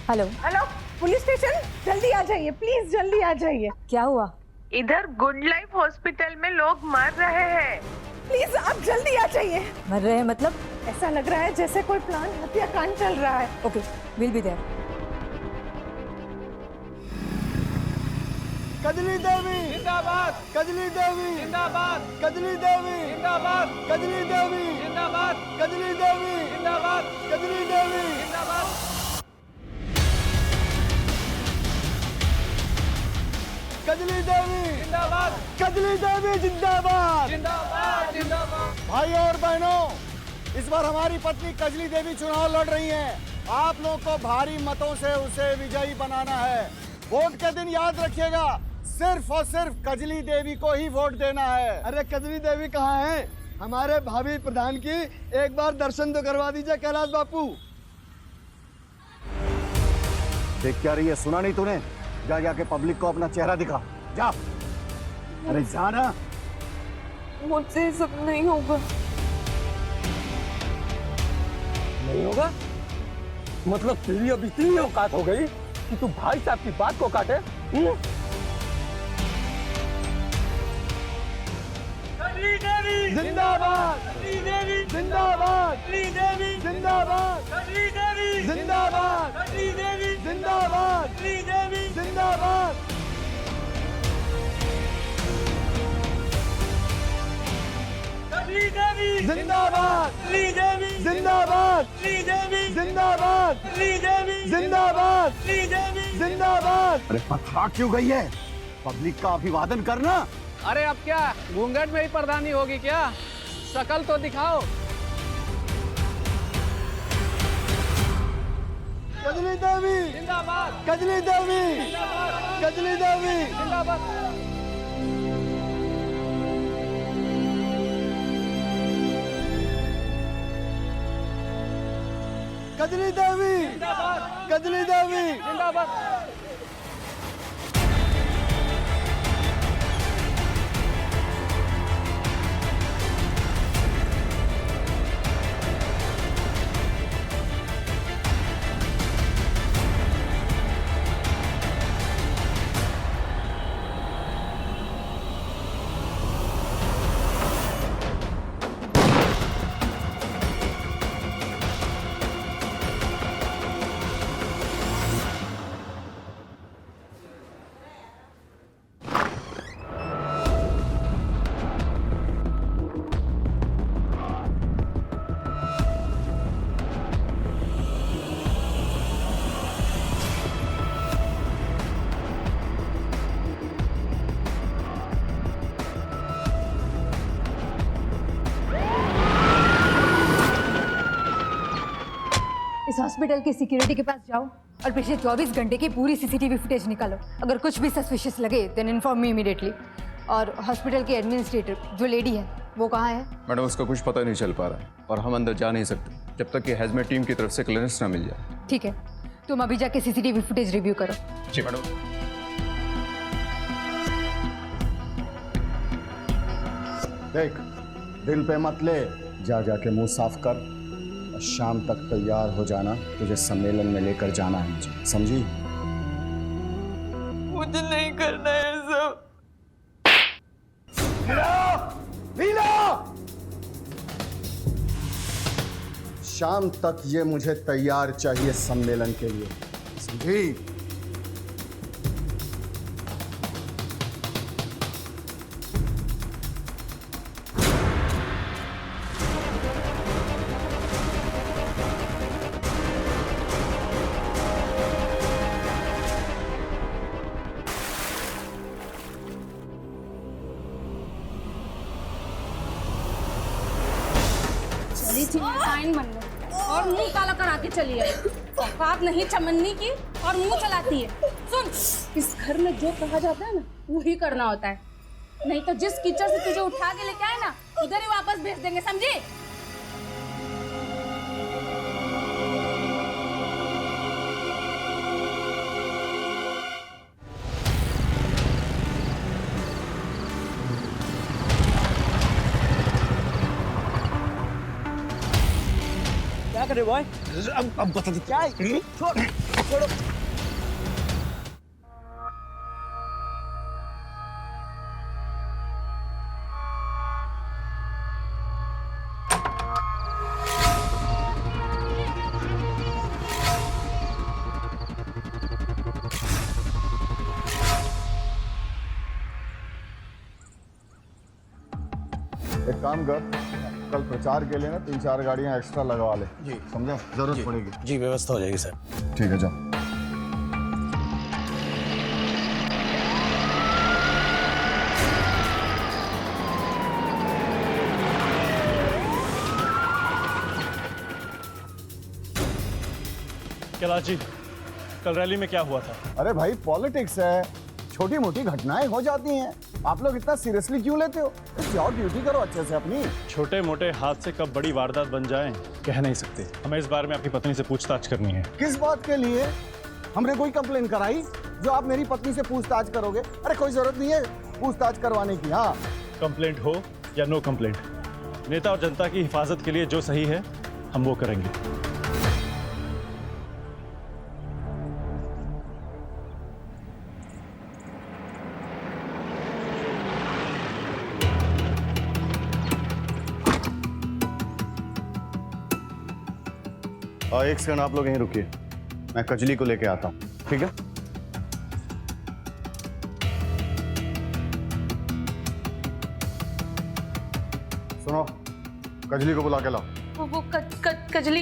Hello. Hello, police station, जल्दी आ जाइए please, जल्दी आ जाइए। क्या हुआ? इधर गुड लाइफ हॉस्पिटल में लोग मर रहे हैं। प्लीज आप जल्दी आ जाइए। मर रहे हैं मतलब? ऐसा लग रहा है जैसे कोई प्लान हत्याकांड चल रहा है। Okay, will be there. Kajli Devi जिंदाबाद, कजली देवी जिंदाबाद, कजली देवी जिंदाबाद, कजली देवी जिंदाबाद, कजली देवी जिंदाबाद, कजली देवी जिंदाबाद। कजली देवी जिंदाबाद, कजली देवी जिंदाबाद। जिंदाबाद, जिंदाबाद। भाइयों और बहनों, इस बार हमारी पत्नी कजली देवी चुनाव लड़ रही हैं। आप लोगों को भारी मतों से उसे विजयी बनाना है। वोट के दिन याद रखिएगा, सिर्फ और सिर्फ कजली देवी को ही वोट देना है। अरे कजली देवी कहाँ है? हमारे भावी प्रधान की एक बार दर्शन तो करवा दीजिए कैलाश बापू। देख क्या रही है, सुना नहीं तूने? जा जाके पब्लिक को अपना चेहरा दिखा, जा। अरे जा ना। मुझसे सब नहीं होगा। नहीं होगा? मतलब तेरी अब इतनी औकात हो गई कि तू भाई साहब की बात को काटे? जिंदाबाद देवी, जिंदाबाद देवी, जिंदाबाद देवी, जिंदाबाद देवी, जिंदाबाद देवी। जिंदाबाद। देवी, जिंदाबाद देवी, जिंदाबाद देवी, जिंदाबाद देवी, जिंदाबाद देवी। जिंदाबाद। अरे पथरा क्यों गई है? पब्लिक का अभिवादन करना। अरे अब क्या घूंघट में ही प्रधानी होगी क्या? शकल तो दिखाओ। कजली देवी जिंदाबाद, कजली देवी कजली देवी जिंदाबाद। कजली देवी कजली देवी जिंदाबाद। इस हॉस्पिटल की सिक्योरिटी के पास जाओ और पिछले 24 घंटे की पूरी सीसीटीवी फुटेज निकालो। अगर कुछ भी सस्पिशियस लगे देन इन्फॉर्म मी इमीडिएटली। और हॉस्पिटल के एडमिनिस्ट्रेटर जो लेडी है वो कहाँ है? मैडम उसका कुछ पता नहीं चल पा रहा है और हम अंदर जा नहीं सकते जब तक कि हैजमेट टीम की तरफ से क्लियरेंस ना मिल जाए। ठीक है, तुम अभी जाके सीसीटीवी फुटेज रिव्यू करो। जी मैडम। देख, दिल पे मत ले, जा जाके मुंह साफ कर और शाम तक तैयार हो जाना। तुझे सम्मेलन में लेकर जाना है मुझे, समझी? मुझे नहीं करना है सब। शाम तक ये मुझे तैयार चाहिए सम्मेलन के लिए, समझी? चली थी साइन बन लो और मुंह काला करा के चली आई। औकात नहीं चमन्नी की और मुंह चलाती है। सुन, इस घर में जो कहा जाता है ना वही करना होता है, नहीं तो जिस कीचड़ से तुझे उठा के लेके आए ना उधर ही वापस भेज देंगे, समझी? क्या करे बॉय? अब बता दे क्या है? छोड़। छोड़ो। एक काम कर, कल प्रचार के लिए ना 3-4 गाड़ियां एक्स्ट्रा लगवा ले। जी समझा, जरूरत पड़ेगी। जी व्यवस्था हो जाएगी सर। ठीक है, जाओ। कैलाश जी, कल रैली में क्या हुआ था? अरे भाई, पॉलिटिक्स है, छोटी मोटी घटनाएं हो जाती हैं। आप लोग इतना सीरियसली क्यों लेते हो? जाओ ड्यूटी करो अच्छे से अपनी। छोटे मोटे हादसे कब बड़ी वारदात बन जाएं कह नहीं सकते। हमें इस बारे में आपकी पत्नी से पूछताछ करनी है। किस बात के लिए? हमने कोई कंप्लेन कराई जो आप मेरी पत्नी से पूछताछ करोगे? अरे कोई जरूरत नहीं है पूछताछ करवाने की। हाँ, कंप्लेंट हो या नो कंप्लेंट, नेता और जनता की हिफाजत के लिए जो सही है हम वो करेंगे। एक सेकंड आप लोग यहीं रुकिए, मैं कजली को लेके आता हूँ। ठीक है? सुनो, कजली को बुला के लाओ। वो कजली।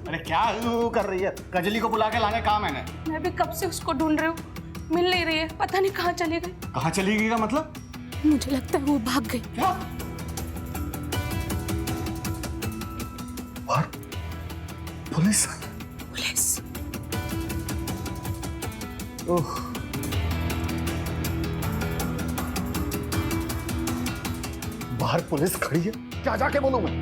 अरे क्या कर रही है? कजली को बुला के लाने कहा मैंने। मैं भी कब से उसको ढूंढ रही हूँ, मिल नहीं रही है, पता नहीं कहाँ चली गई। कहाँ चली गई का मतलब? मुझे लगता है वो भाग गई। क्या? और पुलिस? पुलिस? ओह, बाहर पुलिस खड़ी है, क्या जाके बोलूं मैं?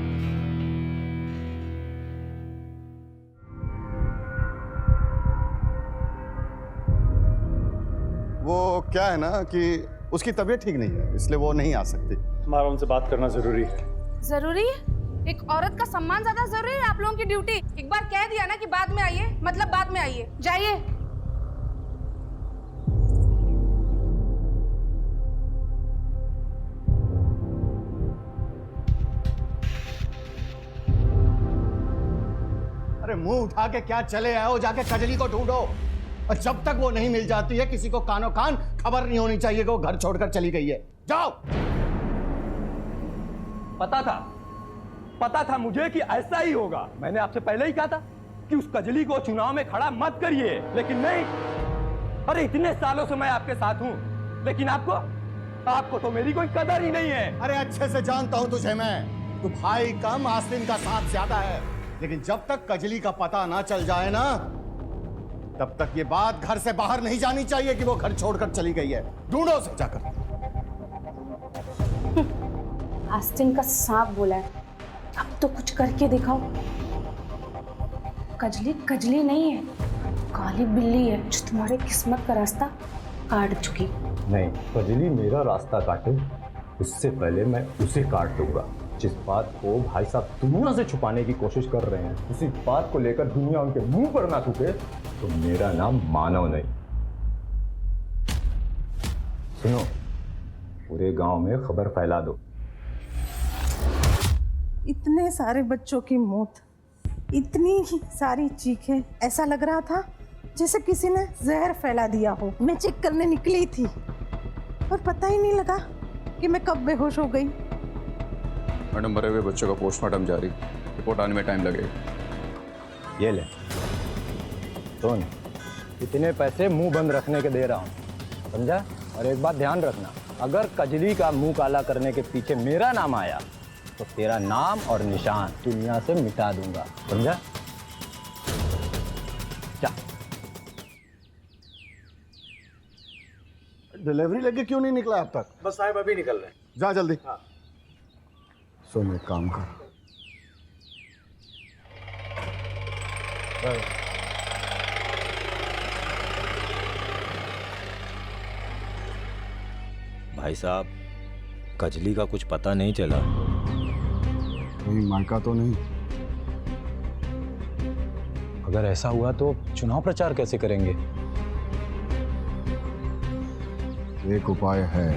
वो क्या है ना कि उसकी तबीयत ठीक नहीं है, इसलिए वो नहीं आ सकती। हमारा उनसे बात करना जरूरी है। जरूरी है? एक औरत का सम्मान ज्यादा जरूरी है आप लोगों की ड्यूटी? एक बार कह दिया ना कि बाद में आइए, मतलब बाद में आइए। जाइए। अरे मुंह उठा के क्या चले आए हो? जाके कजली को ढूंढो, और जब तक वो नहीं मिल जाती है किसी को कानो कान खबर नहीं होनी चाहिए कि वो घर छोड़कर चली गई है। जाओ। पता था मुझे कि ऐसा ही होगा। मैंने आपसे पहले ही कहा था कि उस कजली को चुनाव में खड़ा मत करिए, लेकिन नहीं। अरे इतने सालों से मैं आपके साथ हूं, लेकिन आपको तो मेरी कोई कदर ही नहीं है। अरे अच्छे से जानता हूं तुझे मैं, तू भाई कम आस्तीन का साथ ज्यादा है, लेकिन जब तक कजली का पता ना चल जाए ना, तब तक ये बात घर से बाहर नहीं जानी चाहिए कि वो घर छोड़कर चली गई है। ढूंढो उसे जाकर। आस्तीन का सांप बोला है, अब तो कुछ करके दिखाओ। कजली नहीं है, काली बिल्ली है जो तुम्हारे किस्मत का रास्ता काट चुकी। नहीं, कजली मेरा रास्ता काटे उससे पहले मैं उसे काट दूंगा। जिस बात को भाई साहब दुनिया से छुपाने की कोशिश कर रहे हैं, उसी बात को लेकर दुनिया उनके मुंह पर ना थूके तो मेरा नाम मानव नहीं। सुनो, पूरे गांव में खबर फैला दो। इतने सारे बच्चों की मौत, इतनी सारी चीखें, ऐसा लग रहा था जैसे किसी ने जहर फैला दिया हो। मैं चेक करने निकली थी और पता ही नहीं लगा कि मैं कब बेहोश हो गई। मैडम, मरे हुए बच्चों का पोस्टमार्टम जारी, रिपोर्ट आने में टाइम लगेगा। ये ले सुन, इतने पैसे मुंह बंद रखने के दे रहा हूँ, समझा? और एक बात ध्यान रखना, अगर कजली का मुंह काला करने के पीछे मेरा नाम आया तो तेरा नाम और निशान दुनिया से मिटा दूंगा, समझा? जा। डिलीवरी लेके क्यों नहीं निकला अब तक? बस साहब अभी निकल रहे हैं। जा जल्दी। हाँ। सुन, एक काम कर, भाई साहब, कजली का कुछ पता नहीं चला? कहीं मायका तो नहीं? अगर ऐसा हुआ तो चुनाव प्रचार कैसे करेंगे? एक उपाय है।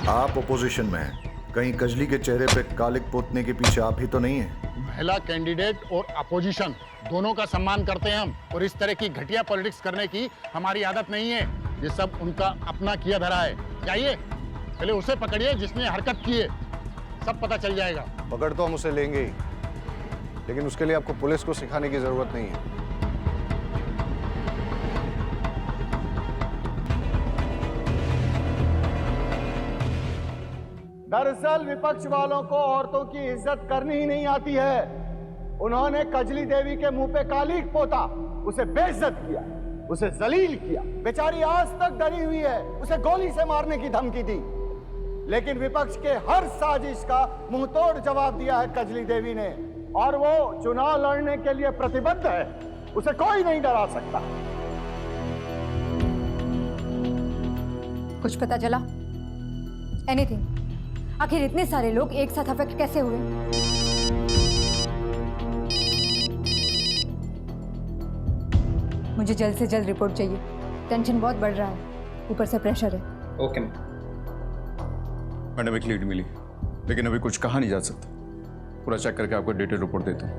आप ओपोजिशन में हैं, कहीं कजली के चेहरे पे कालिक पोतने के पीछे आप ही तो नहीं है? महिला कैंडिडेट और अपोजिशन दोनों का सम्मान करते हैं हम, और इस तरह की घटिया पॉलिटिक्स करने की हमारी आदत नहीं है। ये सब उनका अपना किया धरा है। जाइए, पहले उसे पकड़िए जिसने हरकत की है, सब पता चल जाएगा। पकड़ तो हम उसे लेंगे ही, लेकिन उसके लिए आपको पुलिस को सिखाने की जरूरत नहीं है। दरअसल विपक्ष वालों को औरतों की इज्जत करनी ही नहीं आती है। उन्होंने कजली देवी के मुंह पे कालिक पोता, उसे बेइज्जत किया, उसे जलील किया। बेचारी आज तक डरी हुई है, उसे गोली से मारने की धमकी दी। लेकिन विपक्ष के हर साजिश का मुंहतोड़ जवाब दिया है कजली देवी ने, और वो चुनाव लड़ने के लिए प्रतिबद्ध है। उसे कोई नहीं डरा सकता। कुछ पता चला? एनीथिंग? आखिर इतने सारे लोग एक साथ अफेक्ट कैसे हुए? मुझे जल्द से जल्द रिपोर्ट चाहिए। टेंशन बहुत बढ़ रहा है, ऊपर से प्रेशर है। ओके मैडम, एक लीड मिली, लेकिन अभी कुछ कहा नहीं जा सकता। पूरा चेक करके आपको डिटेल रिपोर्ट देता हूँ।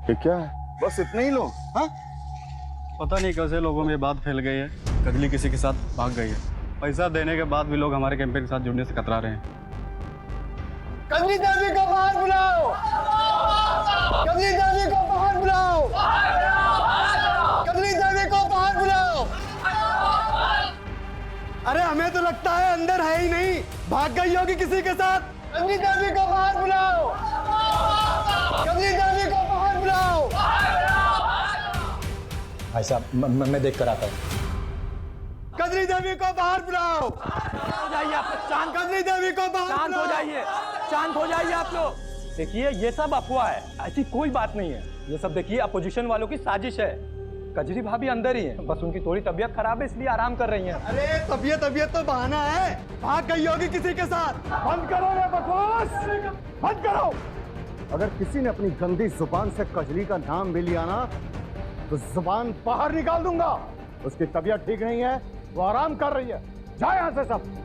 ये क्या है? बस इतने ही लोग? हाँ? पता नहीं कैसे लोगों में बात फैल गई है। कजली किसी के साथ भाग गई है। पैसा देने के बाद भी लोग हमारे कैंपेन के साथ जुड़ने से कतरा रहे हैं। कजली देवी को बाहर बुलाओ! कजली देवी को बाहर बुलाओ! कजली देवी को बाहर बुलाओ! अरे हमें तो लगता है अंदर है ही नहीं, भाग गई होगी किसी के साथ। कजली देवी को बाहर बुलाओ! कजली देवी को बाहर बुलाओ! भाई साहब मैं देख कर आता हूँ। कजली देवी को बाहर बुलाओ! हो जाइए आप लोग, शांत कजली देवी को बाहर शांत हो जाइए, शांत हो जाइए आप लोग। देखिए ये सब अफवाह है, ऐसी कोई बात नहीं है। ये सब देखिए अपोजिशन वालों की साजिश है। कजरी भाभी अंदर ही है, बस उनकी थोड़ी तबीयत खराब है इसलिए आराम कर रही हैं। अरे तबीयत तो बहाना है, भाग गई होगी किसी के साथ। बंद करो ये बकवास, बंद करो। अगर किसी ने अपनी गंदी जुबान से कजली का नाम भी लिया ना, तो जुबान बाहर निकाल दूंगा। उसकी तबीयत ठीक नहीं है, वो आराम कर रही है। जाए यहां से सब।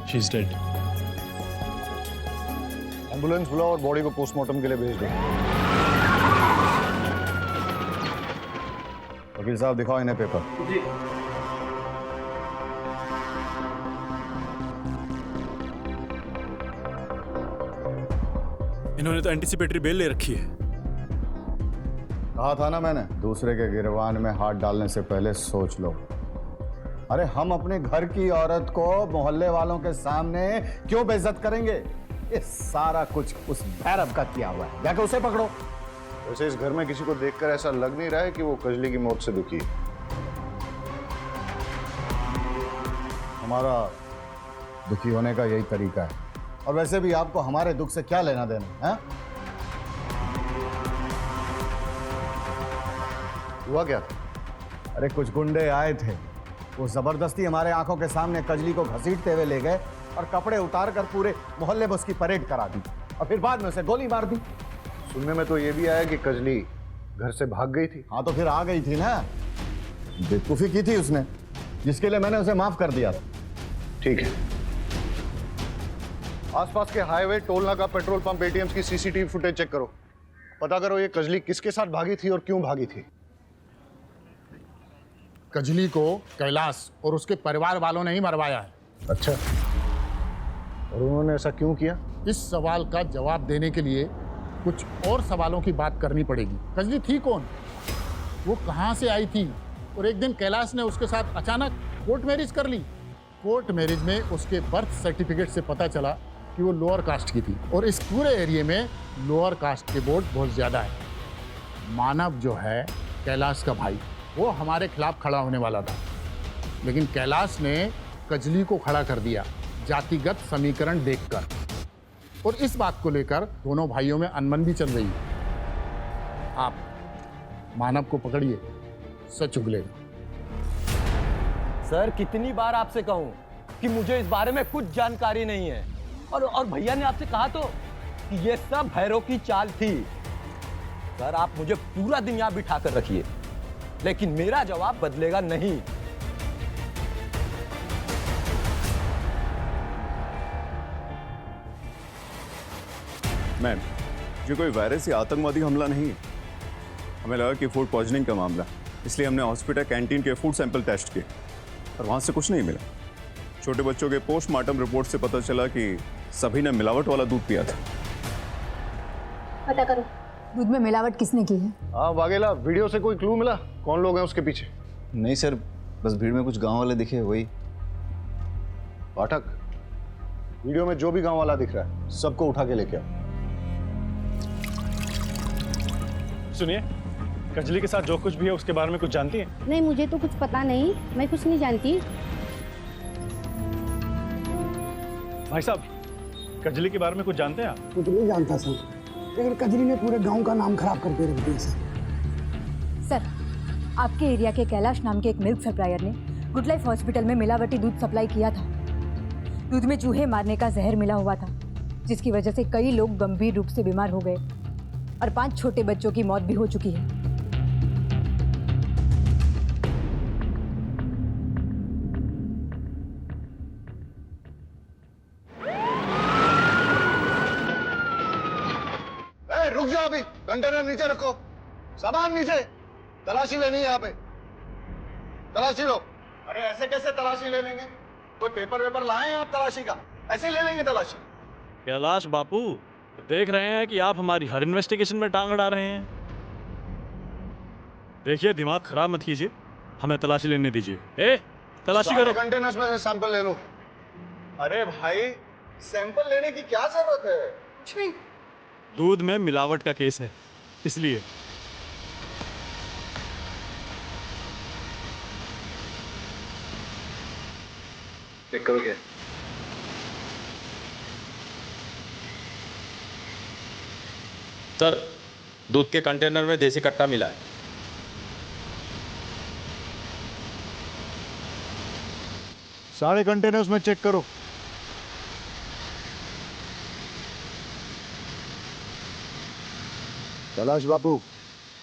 She is dead. एम्बुलेंस बुलाओ और बॉडी को पोस्टमार्टम के लिए भेज दो। वकील साहब दिखाओ इन्हें पेपर। जी। इन्होंने तो एंटीसिपेटरी बेल ले रखी है। कहा था ना मैंने, दूसरे के गिरबान में हाथ डालने से पहले सोच लो। अरे हम अपने घर की औरत को मोहल्ले वालों के सामने क्यों बेइज्जत करेंगे? ये सारा कुछ उस भैरव का किया हुआ है। जाके उसे पकड़ो। वैसे इस घर में किसी को देखकर ऐसा लग नहीं रहा है कि वो कजली की मौत से दुखी है। हमारा दुखी होने का यही तरीका है। और वैसे भी आपको हमारे दुख से क्या लेना देना है? हुआ क्या? अरे कुछ गुंडे आए थे, वो जबरदस्ती हमारे आंखों के सामने कजली को घसीटते हुए ले गए और कपड़े उतार कर पूरे मोहल्ले में उसकी परेड करा दी और फिर बाद में उसे गोली मार दी। सुनने में तो ये भी आया कि कजली घर से भाग गई थी। हाँ तो फिर आ गई थी ना, बेवकूफी की थी उसने, जिसके लिए मैंने उसे माफ कर दिया था। ठीक है, आसपास के हाईवे, टोल नाका, पेट्रोल पंप, एटीएम्स की सीसीटीवी फुटेज चेक करो। पता करो ये कजली किसके साथ भागी थी और क्यों भागी थी। कजली को कैलाश और उसके परिवार वालों ने ही मरवाया है। अच्छा, और उन्होंने ऐसा क्यों किया? इस सवाल का जवाब देने के लिए कुछ और सवालों की बात करनी पड़ेगी। कजली थी कौन, वो कहाँ से आई थी, और एक दिन कैलाश ने उसके साथ अचानक कोर्ट मैरिज कर ली। कोर्ट मैरिज में उसके बर्थ सर्टिफिकेट से पता चला कि वो लोअर कास्ट की थी, और इस पूरे एरिया में लोअर कास्ट के वोट बहुत ज़्यादा है। मानव जो है कैलाश का भाई, वो हमारे खिलाफ खड़ा होने वाला था, लेकिन कैलाश ने कजली को खड़ा कर दिया जातिगत समीकरण देखकर, और इस बात को लेकर दोनों भाइयों में अनबन भी चल रही है। आप मानव को पकड़िए, सच उगलेगा। सर, कितनी बार आपसे कहूं कि मुझे इस बारे में कुछ जानकारी नहीं है, और भैया ने आपसे कहा तो कि ये सब भैरव की चाल थी। सर, आप मुझे पूरा दिन यहां बिठा कर रखिए, लेकिन मेरा जवाब बदलेगा नहीं। मैम, ये कोई वायरस या आतंकवादी हमला नहीं है। हमें लगा कि फूड पॉइजनिंग का मामला, इसलिए हमने हॉस्पिटल कैंटीन के फूड सैंपल टेस्ट किए और वहाँ से कुछ नहीं मिला। छोटे बच्चों के पोस्टमार्टम रिपोर्ट से पता चला कि सभी ने मिलावट वाला दूध पिया था। पता करो दूध में मिलावट किसने की है। हाँ वाघेला, वीडियो से कोई क्लू मिला? कौन लोग हैं उसके पीछे? नहीं सर, बस भीड़ में कुछ गांव वाले दिखे, वही। पाठक, वीडियो में जो भी गांव वाला दिख रहा है सबको उठा के लेके आओ। सुनिए, कजली के साथ जो कुछ भी है उसके बारे में कुछ जानती है? नहीं, मुझे तो कुछ पता नहीं, मैं कुछ नहीं जानती। भाई साहब, कजली के बारे में कुछ जानते हैं आप? कुछ नहीं जानता सर, लेकिन कजली ने पूरे गांव का नाम खराब करके रख दिया सर, आपके एरिया के कैलाश नाम के एक मिल्क सप्लायर ने गुड लाइफ हॉस्पिटल में मिलावटी दूध सप्लाई किया था। दूध में चूहे मारने का जहर मिला हुआ था, जिसकी वजह से कई लोग गंभीर रूप से बीमार हो गए और 5 छोटे बच्चों की मौत भी हो चुकी है। रुक जाओ, अभी कंटेनर नीचे रखो, सामान नीचे। तलाशी लेनी है यहाँ पे, तलाशी लो। अरे ऐसे कैसे तलाशी ले लेंगे? कोई पेपर वेपर लाए हैं आप तलाशी का? ऐसे ले लेंगे तलाशी? कैलाश बापू, देख रहे हैं कि आप हमारी हर इन्वेस्टिगेशन में टांग अड़ा रहे हैं। देखिए, दिमाग खराब मत कीजिए, हमें तलाशी लेने दीजिए। ए, तलाशी करो। कंटेनर्स में से सैंपल ले लो। अरे भाई, सैंपल लेने की क्या जरूरत है? कुछ नहीं। दूध में मिलावट का केस है, इसलिए। चेक करो क्या? सर, दूध के कंटेनर में देसी कट्टा मिला है। सारे कंटेनर्स में चेक करो। कैलाश बाबू,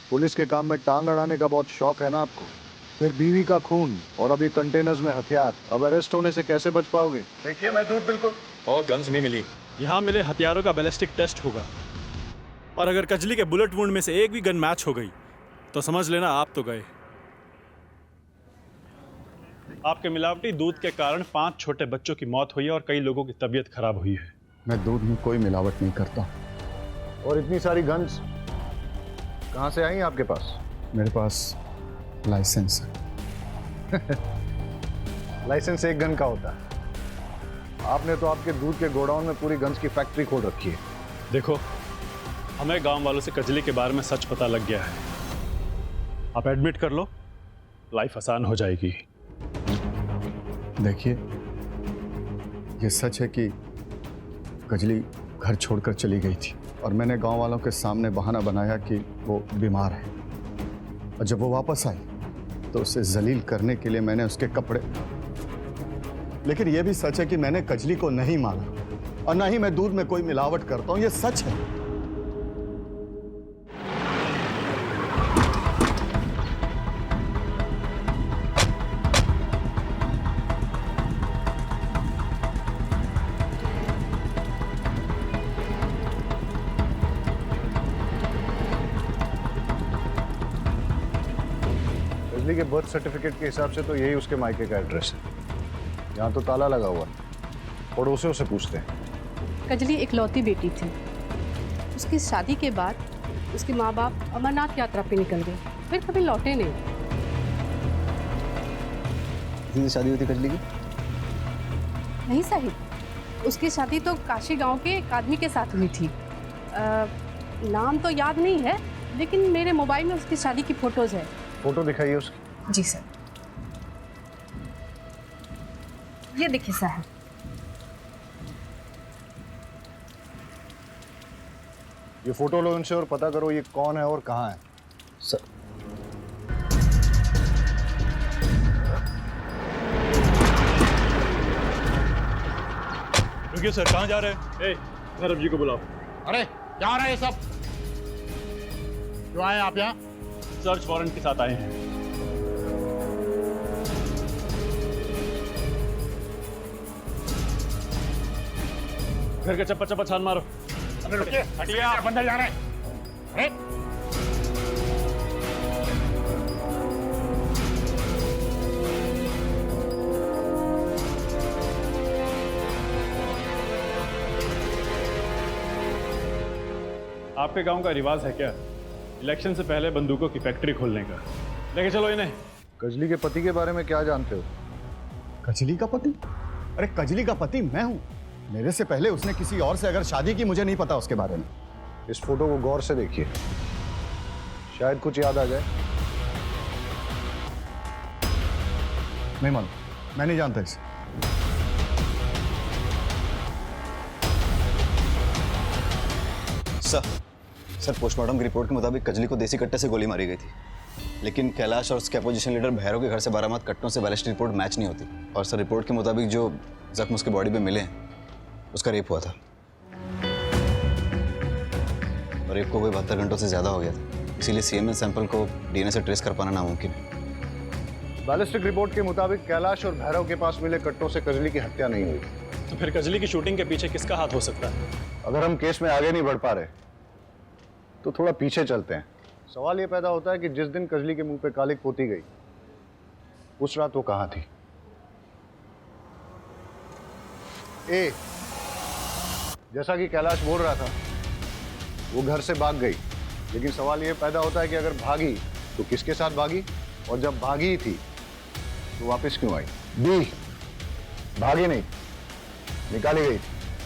पुलिस के काम में टांग अड़ाने का बहुत शौक है ना आपको? फिर बीवी का खून और अभी कंटेनर्स में हथियार, अब अरेस्ट होने से कैसे बच पाओगे? देखिए, मैं दूध बिल्कुल। और गन्स नहीं मिली। यहाँ मिले हथियारों का बैलिस्टिक टेस्ट होगा, और अगर कजली के बुलेट वुंड में से एक भी गन मैच हो गई तो समझ लेना आप तो गए। आपके मिलावटी दूध के कारण 5 छोटे बच्चों की मौत हुई है और कई लोगों की तबीयत खराब हुई है। मैं दूध में कोई मिलावट नहीं करता। और इतनी सारी गन्स कहाँ से आई आपके पास? मेरे पास लाइसेंस है। लाइसेंस एक गन का होता है। आपने तो आपके दूध के गोडाउन में पूरी गन्स की फैक्ट्री खोल रखी है। देखो, हमें गांव वालों से कजली के बारे में सच पता लग गया है। आप एडमिट कर लो, लाइफ आसान हो जाएगी। देखिए, ये सच है कि कजली घर छोड़कर चली गई थी और मैंने गांव वालों के सामने बहाना बनाया कि वो बीमार है, और जब वो वापस आई तो उसे जलील करने के लिए मैंने उसके कपड़े। लेकिन यह भी सच है कि मैंने कजली को नहीं मारा और ना ही मैं दूध में कोई मिलावट करता हूं, यह सच है। कजली के बर्थ सर्टिफिकेट के हिसाब से तो यही उसके मायके का एड्रेस है। यहाँ तो ताला लगा हुआ है, पड़ोसियों से पूछते हैं। कजली इकलौती बेटी थी। उसकी शादी के बाद उसके माँ बाप अमरनाथ यात्रा पे निकल गए, फिर कभी लौटे नहीं। किसी से शादी हुई थी कजली की? नहीं साहिब, उसकी शादी तो काशी गांव के एक आदमी के साथ हुई थी। नाम तो याद नहीं है, लेकिन मेरे मोबाइल में उसकी शादी की फोटोज है। फोटो दिखाइए उसकी। जी सर, ये देखिए साहब। ये फोटो लो इनसे और पता करो ये कौन है और कहाँ है। सर रुकिए सर, कहाँ जा रहे हैं? ए, सौरभ जी को बुलाओ। अरे क्या हो रहा है ये सब? क्यों आए आप यहाँ? सर्च वारंट के साथ आए हैं। घर के चप्पा चप्पा छान मारो। अरे रुकिए, हटिए आप, अंदर जा रहे हैं। अरे आपके गांव का रिवाज है क्या इलेक्शन से पहले बंदूकों की फैक्ट्री खोलने का? लेके चलो इन्हें। कजली के पति के बारे में क्या जानते हो? कजली का पति? अरे कजली का पति मैं हूं। मेरे से पहले उसने किसी और से अगर शादी की, मुझे नहीं पता उसके बारे में। इस फोटो को गौर से देखिए, शायद कुछ याद आ जाए। नहीं मालूम, मैं नहीं जानता इसे। सर पोस्टमार्टम की रिपोर्ट के मुताबिक कजली को देसी कट्टे से गोली मारी गई थी, लेकिन कैलाश और उसके अपोजिशन लीडर भैरव के घर से बरामद कट्टों से बैलिस्टिक रिपोर्ट मैच नहीं होती। और सर रिपोर्ट के मुताबिक जो जख्म उसके बॉडी पे मिले हैं उसका रेप हुआ था, और रेप को कोई 72 घंटों से ज़्यादा हो गया था, इसीलिए सीएमएन सैंपल को डीएनए से ट्रेस कर पाना नामुमकिन है। बैलिस्टिक रिपोर्ट के मुताबिक कैलाश और भैरव के पास मिले कट्टों से कजली की हत्या नहीं हुई। तो फिर कजली की शूटिंग के पीछे किसका हाथ हो सकता है? अगर हम केस में आगे नहीं बढ़ पा रहे तो थोड़ा पीछे चलते हैं। सवाल ये पैदा होता है कि जिस दिन कजली के मुंह पे कालिक पोती गई उस रात वो कहाँ थी? ए, जैसा कि कैलाश बोल रहा था वो घर से भाग गई, लेकिन सवाल ये पैदा होता है कि अगर भागी तो किसके साथ भागी, और जब भागी ही थी तो वापस क्यों आई? बी, भागी नहीं, निकाली गई।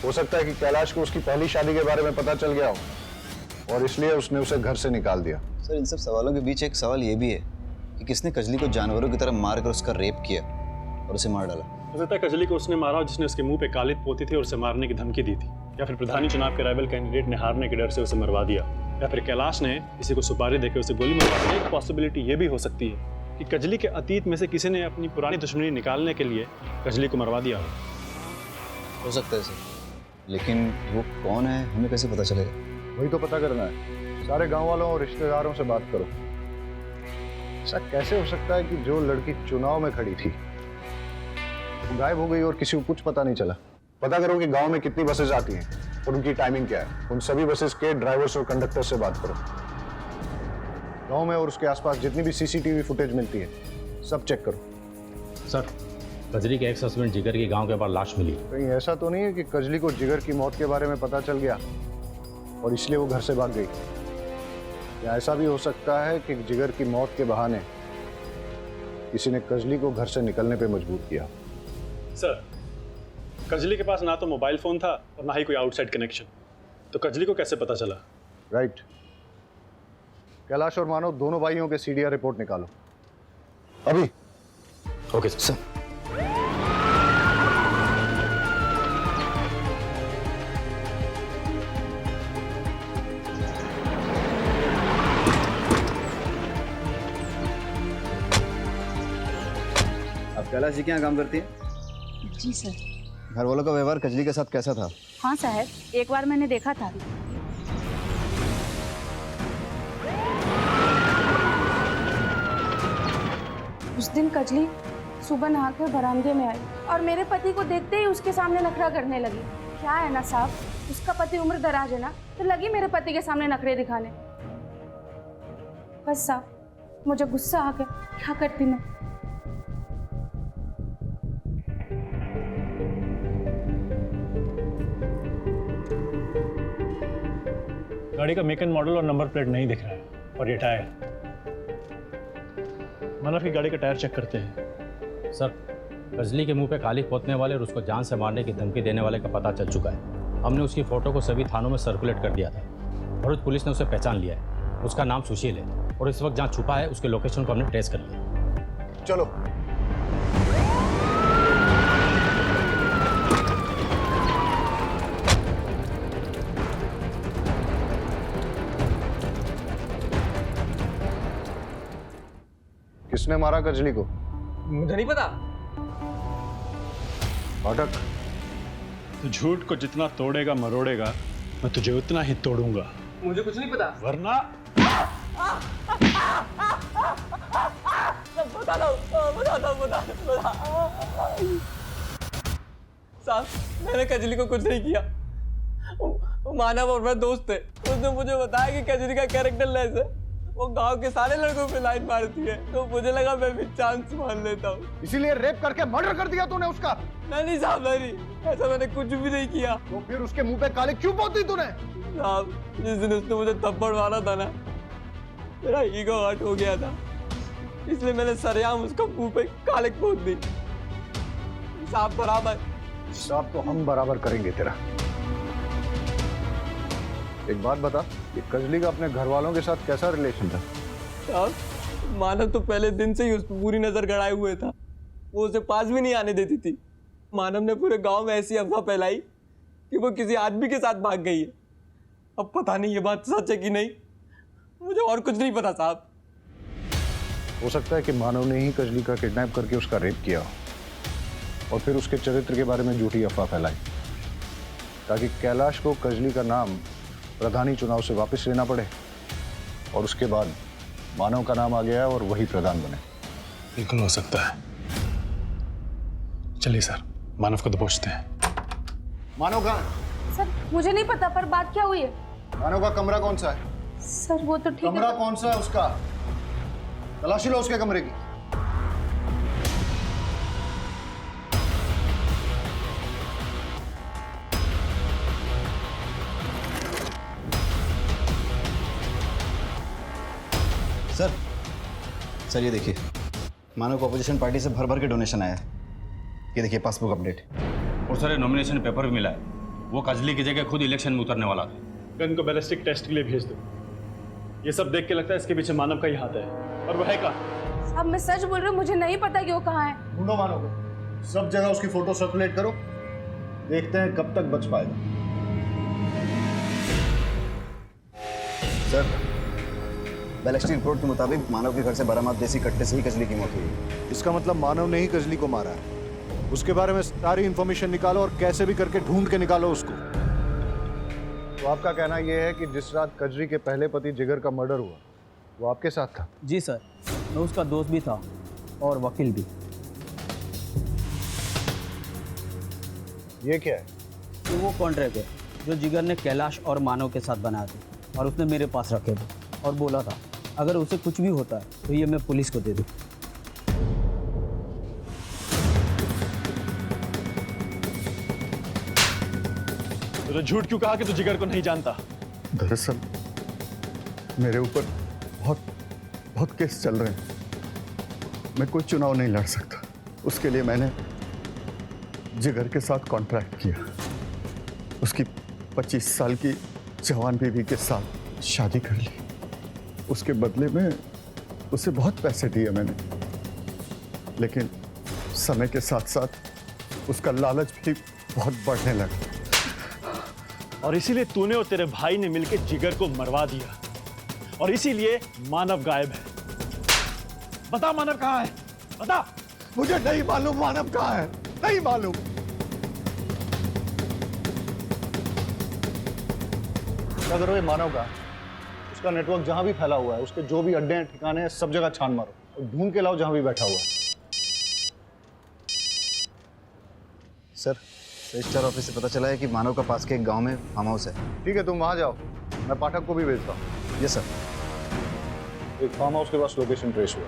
हो सकता है कि कैलाश को उसकी पहली शादी के बारे में पता चल गया हो और इसलिए उसने उसे घर से निकाल दिया। सर इन सब सवालों के बीच एक सवाल ये भी है कि किसने कजली को जानवरों की तरह मार कर उसका रेप किया और उसे मार डाला? हो सकता है कजली को उसने मारा जिसने उसके मुंह पे कालिक पोती थी और उसे मारने की धमकी दी थी, या फिर प्रधानी चुनाव के राइवल कैंडिडेट ने हारने के डर से उसे मरवा दिया, या फिर कैलाश ने किसी को सुपारी देकर उसे गोली मरवा दी। एक पॉसिबिलिटी ये भी हो सकती है कि कजली के अतीत में से किसी ने अपनी पुरानी दुश्मनी निकालने के लिए कजली को मरवा दिया हो सकता है सर, लेकिन वो कौन है हमें कैसे पता चलेगा? वही तो पता करना है। सारे गांव वालों और रिश्तेदारों से बात करो। ऐसा कैसे हो सकता है कि जो लड़की चुनाव में खड़ी थी वो गायब हो गई और किसी को कुछ पता नहीं चला? पता करो कि गांव में कितनी बसेस आती हैं और उनकी टाइमिंग क्या है। उन सभी बसेस के ड्राइवर्स और कंडक्टर से बात करो। गांव में और उसके आसपास जितनी भी सीसीटीवी फुटेज मिलती है सब चेक करो। सर कजली के एक्स हस्बैंड जिगर की गांव के बाहर लाश मिली। कहीं ऐसा तो नहीं है कि कजली को जिगर की मौत के बारे में पता चल गया और इसलिए वो घर से भाग गई? या ऐसा भी हो सकता है कि जिगर की मौत के बहाने किसी ने कजली को घर से निकलने पे मजबूर किया? सर कजली के पास ना तो मोबाइल फोन था और ना ही कोई आउटसाइड कनेक्शन, तो कजली को कैसे पता चला? राइट। कैलाश और मानव दोनों भाइयों के सीडीआर रिपोर्ट निकालो अभी। Okay sir. आप कैलाश जी के यहाँ काम करती हैं? जी सर। घर वालों का व्यवहार कजली के साथ कैसा था? हाँ साहब, एक बार मैंने देखा था। उस दिन कजली सुबह नहाकर बरामदे में आई और मेरे पति को देखते ही उसके सामने नखरा करने लगी। क्या है ना साहब, उसका पति उम्र दराज है ना, तो लगी मेरे पति के सामने नखरे दिखाने। बस साहब मुझे गुस्सा आ गया क्या करती मैं? गाड़ी का मेक एंड मॉडल और नंबर प्लेट नहीं दिख रहा है, और ये टायर। मानव की गाड़ी का टायर चेक करते हैं। सर, कजली के मुंह पे काली पोतने वाले और उसको जान से मारने की धमकी देने वाले का पता चल चुका है। हमने उसकी फोटो को सभी थानों में सर्कुलेट कर दिया था। भरूच पुलिस ने उसे पहचान लिया है। उसका नाम सुशील है और इस वक्त जहाँ छुपा है उसके लोकेशन को हमने ट्रेस कर लिया। चलो। किसने मारा कजली को? मुझे नहीं पता। फाटक, तो झूठ को जितना तोड़ेगा मरोड़ेगा, मैं तुझे उतना ही तोड़ूंगा। मुझे कुछ नहीं पता। वरना बता। साहब, मैंने कजली को कुछ नहीं किया। मानव और मैं दोस्त थे। उसने मुझे बताया कि कजली का कैरेक्टर लेस है, वो गांव के सारे लड़कों पे लाइन मारती है, तो मुझे लगा मैं भी चांस मान लेता हूँ। इसीलिए रेप करके मर्डर कर दिया तूने उसका? नहीं साहब, नहीं, ऐसा मैंने कुछ भी नहीं किया। तो फिर उसके मुंह पे काले क्यों पोती तूने? साहब, जिस दिन उसने मुझे थप्पड़ मारा था ना, मेरा ईगो हर्ट हो गया था, इसलिए मैंने सरेआम उसका मुंह पे काले पोत दी। साहब बराबर। साहब तो हम बराबर करेंगे तेरा। एक बात बता, ये कजली का अपने घर वालों के साथ कैसा रिलेशन था? साहब, मानव तो पहले दिन से ही उस पर पूरी नजर गड़ाए हुए था। वो उसे पास भी नहीं आने देती थी। मानव ने पूरे गांव में ऐसी अफवाह फैलाई कि वो किसी आदमी के साथ भाग गई है। अब पता नहीं ये बात सच है कि नहीं, मुझे और कुछ नहीं पता साहब। हो सकता है कि मानव ने ही कजली का किडनैप करके उसका रेप किया और फिर उसके चरित्र के बारे में झूठी अफवाह फैलाई, ताकि कैलाश को कजली का नाम प्रधानी चुनाव से वापस लेना पड़े, और उसके बाद मानव का नाम आ गया और वही प्रधान बने। बिल्कुल हो सकता है। चलिए सर, मानव को दबोचते हैं। मानव का? सर मुझे नहीं पता, पर बात क्या हुई है? मानव का कमरा कौन सा है? सर वो तो ठीक है। कमरा कौन सा है उसका? तलाशी लो उसके कमरे की। सर ये देखिए, मानव को अपोजिशन पार्टी से भर भर के डोनेशन आया है। ये देखिए पासबुक अपडेट। और सर नॉमिनेशन पेपर भी मिला है। वो कजली की जगह खुद इलेक्शन में उतरने वाला था। गन को बैलिस्टिक टेस्ट के लिए भेज दो। ये सब देख के लगता है इसके पीछे मानव का ही हाथ है, और वह है कहाँ? साहब मैं सच बोल रही हूँ, मुझे नहीं पता कि वो कहाँ है। ढूंढो मानव को, सब जगह उसकी फोटो सर्कुलेट करो, देखते हैं कब तक बच पाएगा। सर, बैलिस्टिक रिपोर्ट के मुताबिक मानव के घर से बरामद देसी कट्टे से ही कजली की मौत हुई। इसका मतलब मानव ने ही कजली को मारा है। उसके बारे में सारी इंफॉर्मेशन निकालो और कैसे भी करके ढूंढ के निकालो उसको। तो आपका कहना यह है कि जिस रात कजली के पहले पति जिगर का मर्डर हुआ, वो आपके साथ था? जी सर, मैं उसका दोस्त भी था और वकील भी। ये क्या है? तो वो कॉन्ट्रैक्ट है जो जिगर ने कैलाश और मानव के साथ बनाए थे, और उसने मेरे पास रखे थे और बोला था अगर उसे कुछ भी होता है तो ये मैं पुलिस को दे दूँ। तो झूठ क्यों कहा कि तू जिगर को नहीं जानता? दरअसल मेरे ऊपर बहुत केस चल रहे हैं। मैं कोई चुनाव नहीं लड़ सकता। उसके लिए मैंने जिगर के साथ कॉन्ट्रैक्ट किया। उसकी 25 साल की जवान बीवी के साथ शादी कर ली। उसके बदले में उसे बहुत पैसे दिए मैंने, लेकिन समय के साथ साथ उसका लालच भी बहुत बढ़ने लगा। और इसीलिए तूने और तेरे भाई ने मिलकर जिगर को मरवा दिया, और इसीलिए मानव गायब है। बता मानव कहाँ है? बता। मुझे नहीं मालूम मानव कहाँ है, नहीं मालूम। क्या करो ये मानव का? उसका नेटवर्क जहां भी फैला हुआ है, उसके जो भी अड्डे हैं, ठिकाने हैं, सब जगह छान मारो और ढूंढ के लाओ जहां भी बैठा हुआ है। सर, रजिस्ट्रार ऑफिस से पता चला है कि मानव का पास के एक गांव में फार्म हाउस है। ठीक है, तुम वहां जाओ, मैं पाठक को भी भेजता हूँ। Yes sir. एक फार्म हाउस के पास लोकेशन ट्रेस हुआ।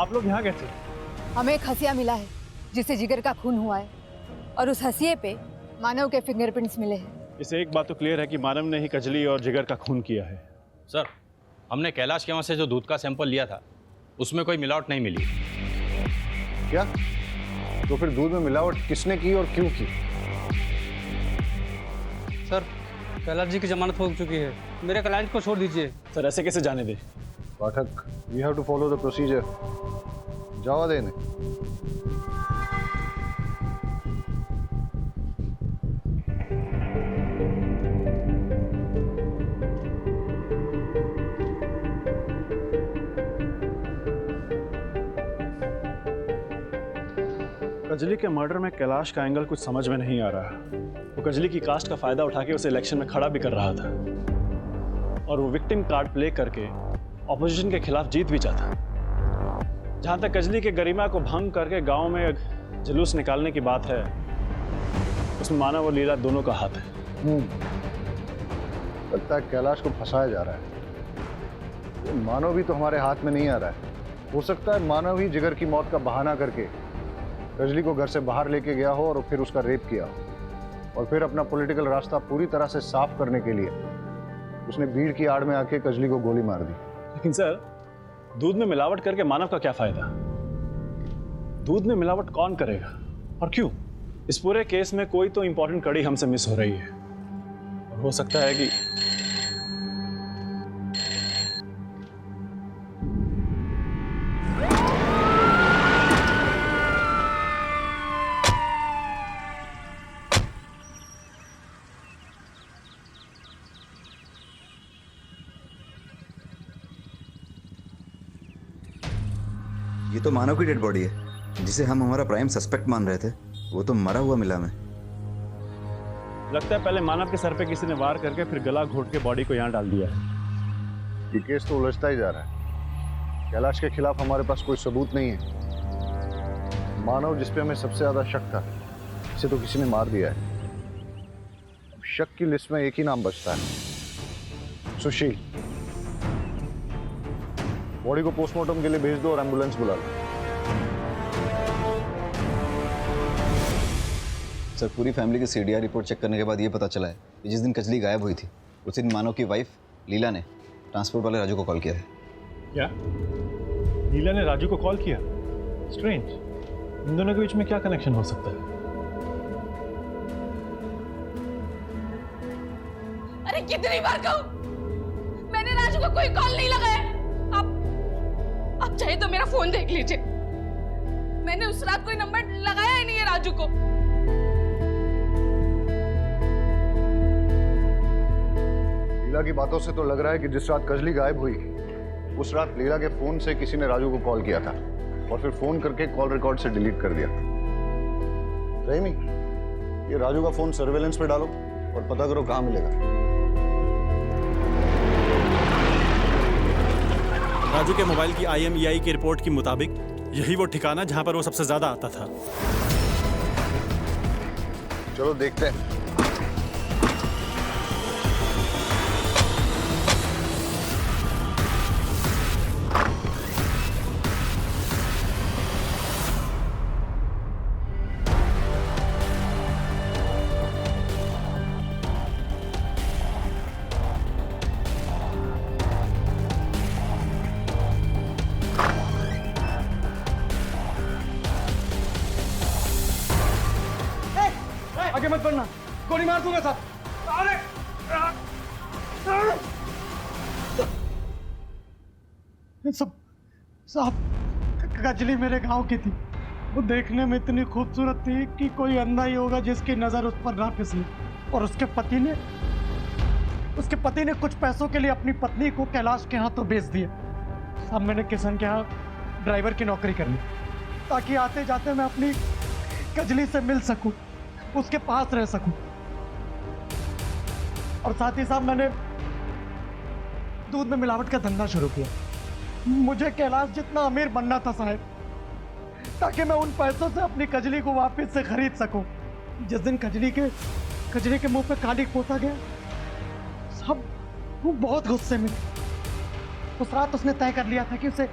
आप लोग यहाँ कैसे? हमें एक हसिया मिला है जिससे जिगर का खून हुआ है और उस हसिये पे मानव के फिंगरप्रिंट्स मिले हैं। इसे एक बात तो क्लियर है कि मानव ने ही कजली और जिगर का खून किया है। सर, हमने कैलाश के वहाँ से जो दूध का सैंपल लिया था उसमें कोई मिलावट नहीं मिली। क्या? तो फिर दूध में मिलावट किसने की और क्यों की? सर, कैलाश जी की जमानत हो चुकी है, मेरे क्लाइंट को छोड़ दीजिए। सर ऐसे कैसे जाने दे? Pathak, we have to follow the procedure. जावा देने। कजली के मर्डर में कैलाश का एंगल कुछ समझ में नहीं आ रहा। वो कजली की कास्ट का फायदा उठा के उसे इलेक्शन में खड़ा भी कर रहा था और वो विक्टिम कार्ड प्ले करके ऑपोजिशन के खिलाफ जीत भी चाहता। जहां तक कजली के गरिमा को भंग करके गांव में जुलूस निकालने की बात है, उसमें मानव और लीला दोनों का हाथ है। लगता है कैलाश को फंसाया जा रहा है। ये मानव भी तो हमारे हाथ में नहीं आ रहा है। हो सकता है मानव ही जिगर की मौत का बहाना करके कजली को घर से बाहर लेके गया हो और फिर उसका रेप किया हो और फिर अपना पॉलिटिकल रास्ता पूरी तरह से साफ करने के लिए उसने भीड़ की आड़ में आके कजली को गोली मार दी। लेकिन सर, दूध में मिलावट करके मानव का क्या फायदा? दूध में मिलावट कौन करेगा और क्यों? इस पूरे केस में कोई तो इंपॉर्टेंट कड़ी हमसे मिस हो रही है और हो सकता है कि ये तो मानव की डेड बॉडी है, जिसे हम हमारा प्राइम सस्पेक्ट मान रहे थे। वो तो मरा हुआ मिला हमें। लगता है पहले मानव के सर पे किसी ने वार करके फिर गला घोट के बॉडी को यहाँ डाल दिया है। ये केस तो उलझता ही जा रहा है। कैलाश के खिलाफ हमारे पास कोई सबूत नहीं है। मानव, जिसपे हमें सबसे ज्यादा शक था, इसे तो किसी ने मार दिया है। अब शक की लिस्ट में एक ही नाम बचता है, सुशील। बॉडी को पोस्टमार्टम के लिए भेज दो और एम्बुलेंस बुला लो। सर, पूरी फैमिली की सीडीआर रिपोर्ट चेक करने के बाद ये पता चला है कि जिस दिन कजली गायब हुई थी उस दिन मानव की वाइफ लीला ने ट्रांसपोर्ट वाले राजू को कॉल किया था। क्या? लीला ने राजू को कॉल किया? स्ट्रेंज। इन दोनों के बीच में क्या कनेक्शन हो सकता है? अरे कितनी बार कहूं, मैंने राजू को कोई कॉल नहीं लगाया। आप चाहे तो मेरा फोन देख लीजिए, मैंने उस रात कोई नंबर लगाया ही नहीं है राजू को। लीला की बातों से तो लग रहा है कि जिस रात कजली गायब हुई उस रात लीला के फोन से किसी ने राजू को कॉल किया था और फिर फोन करके कॉल रिकॉर्ड से डिलीट कर दिया। रहीमी, ये राजू का फोन सर्वेलेंस पे डालो और पता करो कहां मिलेगा। राजू के मोबाइल की IMEI की रिपोर्ट के मुताबिक यही वो ठिकाना जहां पर वो सबसे ज्यादा आता था। चलो देखते हैं। आगे मत बढ़ना, गोली मार दूंगा साहब। अरे सब साहब, कजली मेरे गांव की थी। वो देखने में इतनी खूबसूरत थी कि कोई अंधा ही होगा जिसकी नजर उस पर ना फिसली। और उसके पति ने कुछ पैसों के लिए अपनी पत्नी को कैलाश के हाथों बेच दिया। साहब, मैंने किशन के यहाँ ड्राइवर की नौकरी कर ली ताकि आते जाते मैं अपनी कजली से मिल सकूं, उसके पास रह सकूं। और साथ ही साथ मैंने दूध में मिलावट का धंधा शुरू किया। मुझे कैलाश जितना अमीर बनना था साहब, ताकि मैं उन पैसों से अपनी कजली को वापस से खरीद सकूं। जिस दिन कजली के मुंह पे काली पोता गया साहब, वो बहुत गुस्से में। उस रात उसने तय कर लिया था कि उसे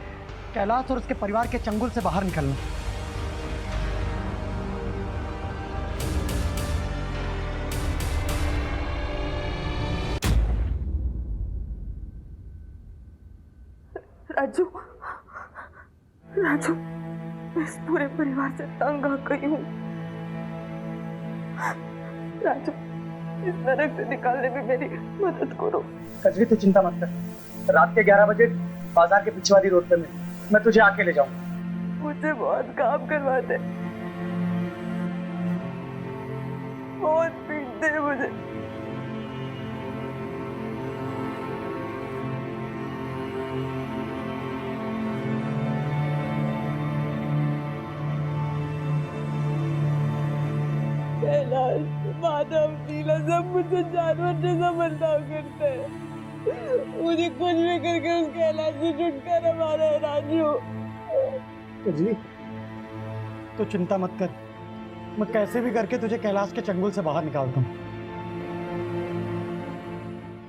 कैलाश और उसके परिवार के चंगुल से बाहर निकलना। राजू, राजू, मैं इस पूरे परिवार से तंग आ गई हूँ। राजू, इस नरक से निकालने में मेरी मदद करो। कजरी तू चिंता मत कर, रात के 11 बजे बाजार के पीछे वाली रोड पे मैं तुझे आके ले जाऊंगा। मुझे बहुत काम करवाते, बहुत पीटते हैं मुझे। कैलाश, माधव, नीला सब मुझे जानवर जैसा बर्ताव करते हैं। मुझे कुछ भी करके उस कैलाश से छुटकारा मारा है राजू। कजरी तू चिंता मत कर, मैं कैसे भी करके तुझे कैलाश के चंगुल से बाहर निकालता हूँ।